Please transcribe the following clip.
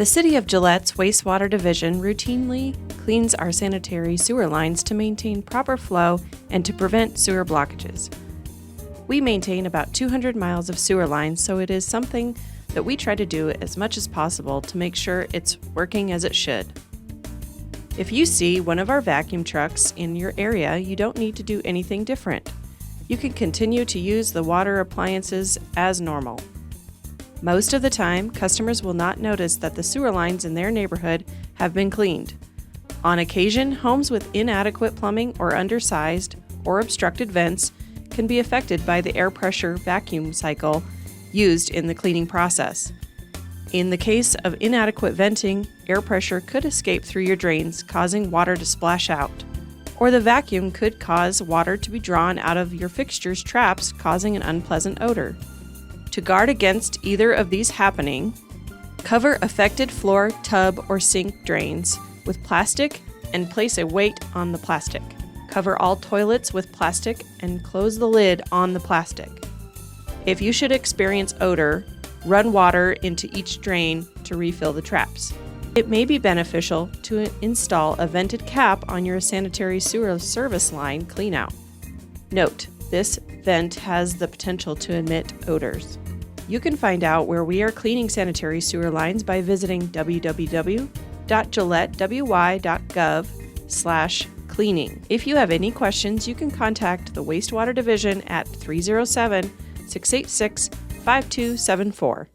The City of Gillette's Wastewater Division routinely cleans our sanitary sewer lines to maintain proper flow and to prevent sewer blockages. We maintain about 200 miles of sewer lines, so it is something that we try to do as much as possible to make sure it's working as it should. If you see one of our vacuum trucks in your area, you don't need to do anything different. You can continue to use the water appliances as normal. Most of the time, customers will not notice that the sewer lines in their neighborhood have been cleaned. On occasion, homes with inadequate plumbing or undersized or obstructed vents can be affected by the air pressure vacuum cycle used in the cleaning process. In the case of inadequate venting, air pressure could escape through your drains, causing water to splash out. Or the vacuum could cause water to be drawn out of your fixture's traps, causing an unpleasant odor. To guard against either of these happening, cover affected floor, tub, or sink drains with plastic and place a weight on the plastic. Cover all toilets with plastic and close the lid on the plastic. If you should experience odor, run water into each drain to refill the traps. It may be beneficial to install a vented cap on your sanitary sewer service line cleanout. Note, this vent has the potential to emit odors. You can find out where we are cleaning sanitary sewer lines by visiting www.gillettewy.gov/cleaning. If you have any questions, you can contact the Wastewater Division at 307-686-5274.